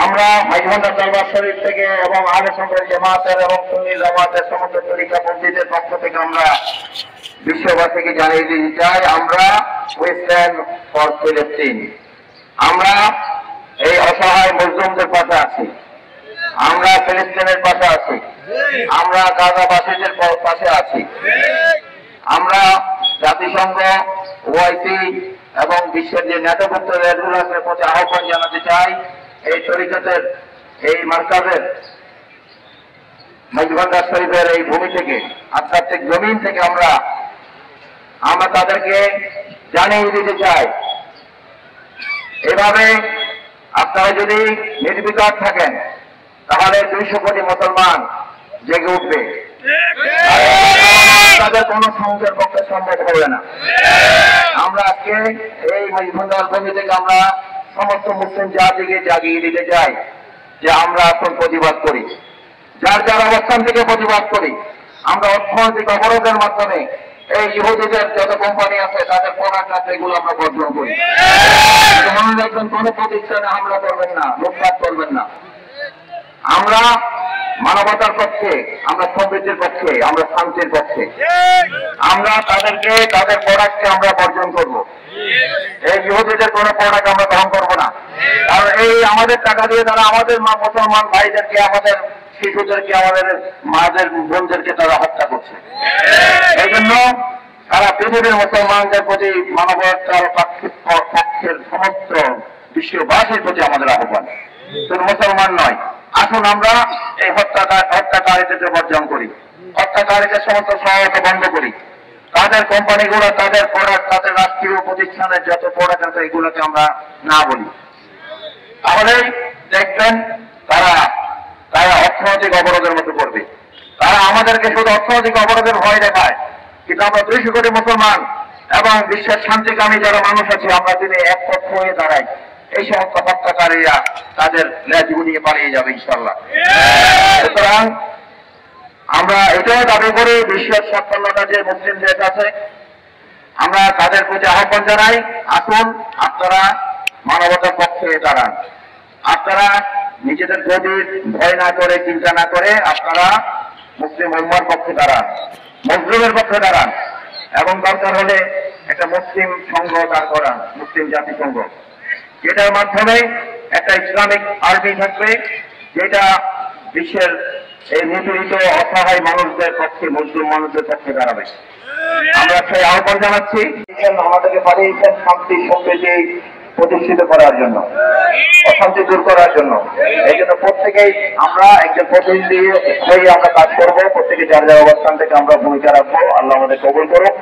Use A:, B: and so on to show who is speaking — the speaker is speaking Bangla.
A: আমরা মাইজভান্ডার দরবার শরীফ থেকে এবং আহলে সুন্নাত জামাতের এবং সুন্নি জামাতের সমস্ত তরিকা পন্থীদের পক্ষ থেকে আমরা বিশ্ববাসীকে জানিয়ে দিতে চাই, আমরা উই স্ট্যান্ড ফর ফিলিস্তিন। আমরা এই অসহায় মুসলিমদের পাশে আছি, আমরা ফিলিস্তিনের পাশে আছি, আমরা গাজাবাসীদের পাশে আছি। আমরা জাতিসংঘ, ওআইসি এবং বিশ্বের যে নেতৃত্ব দেশগুলোর প্রতি আহ্বান জানাতে চাই, এই তরিকতের এই মার্কাজের মাইজভান্ডার শরীফের এই ভূমি থেকে, আধ্যাত্মিক জমিন থেকে আমরা তাদেরকে জানিয়ে দিতে চাই, এভাবে আপনারা যদি নির্বিকার থাকেন তাহলে 200 কোটি মুসলমান জেগে উঠবে, তাদের কোন সংঘের পক্ষে সম্ভব হবে না। আমরা আজকে এই মাইজভান্ডার ভূমি থেকে আমরা সমস্ত মুসলিম জাতিকে জাগিয়ে দিতে চাই যে আমরা এখন প্রতিবাদ করি, যার যার অবস্থান থেকে প্রতিবাদ করি। আমরা অর্থনৈতিক অবরোধের মাধ্যমে এই ইহুদিদের যত কোম্পানি আছে তাদের প্রোডাক্ট আছে এগুলো আমরা বর্জন করি। মনে রাখবেন, কোন প্রতিষ্ঠানে হামলা করবেন না, লুটপাট করবেন না। আমরা মানবতার পক্ষে, আমরা সমৃদ্ধির পক্ষে, আমরা শান্তির পক্ষে। আমরা তাদেরকে, তাদের প্রোডাক্টকে আমরা বর্জন করব। এই ইহুদিদের কোন প্রোডাক্ট আমরা গ্রহণ করবো না। কারণ এই আমাদের টাকা দিয়ে তারা আমাদের মুসলমান ভাইদেরকে, আমাদের শিশুদেরকে, আমাদের মাদের বোনদেরকে তারা হত্যা করছে। এই জন্য তারা পৃথিবীর মুসলমানদের প্রতি, মানবতার পক্ষের সমস্ত বিশ্ববাসীর প্রতি আমাদের আহ্বান, শুধু মুসলমান নয়। আসুন আমরা এই হত্যাকারীদেরকে বর্জন করি, হত্যাকারীদের সমস্ত সহায়তা বন্ধ করি। তাদের কোম্পানিগুলো, তাদের প্রোডাক্ট, তাদের রাষ্ট্রীয় প্রতিষ্ঠানের যত প্রোডাক্ট আছে এগুলোকে আমরা না বলি, তাহলে দেখবেন তারা অর্থনৈতিক অবরোধের মতো করবে। তারা আমাদেরকে শুধু অর্থনৈতিক অবরোধের ভয় দেখায়, কিন্তু আমরা 200 কোটি মুসলমান এবং বিশ্বের শান্তিকামী যারা মানুষ আছে, আমরা যদি এক পক্ষ হয়ে দাঁড়াই, এই সমস্ত হত্যাকারীরা তাদের লেজ গুলিয়ে পালিয়ে যাবে ইনশাআল্লাহ। সুতরাং আমরা এটাও দাবি করি, বিশ্বের 56টা যে মুসলিম দেশ আছে, আমরা তাদের প্রতি আহ্বান জানাই, আসুন আপনারা মানবতার পক্ষে দাঁড়ান। আপনারা নিজেদের গভীর ভয় না করে, চিন্তা না করে আপনারা মুসলিম উম্মার পক্ষে দাঁড়ান, মজলুমের পক্ষে দাঁড়ান, এবং দরকার হলে একটা মুসলিম সংঘ দাঁড় করান, মুসলিম জাতিসংঘ, যেটার মাধ্যমে একটা ইসলামিক আর্মি থাকবে, যেটা বিশ্বের এই নিপীড়িত অসহায় মানুষদের পক্ষে, মুসলিম মানুষদের পক্ষে দাঁড়াবে। আমরা সেই আহ্বান জানাচ্ছি, আমাদেরকে পাঠিয়েছেন শান্তি সম্প্রীতি প্রতিষ্ঠিত করার জন্য, অশান্তি দূর করার জন্য। এই জন্য প্রত্যেকেই আমরা একজন প্রতিনিধি হয়ে আমরা কাজ করবো, প্রত্যেকে যার যার অবস্থান থেকে আমরা ভূমিকা রাখবো। আল্লাহ আমাদের কবুল করুন।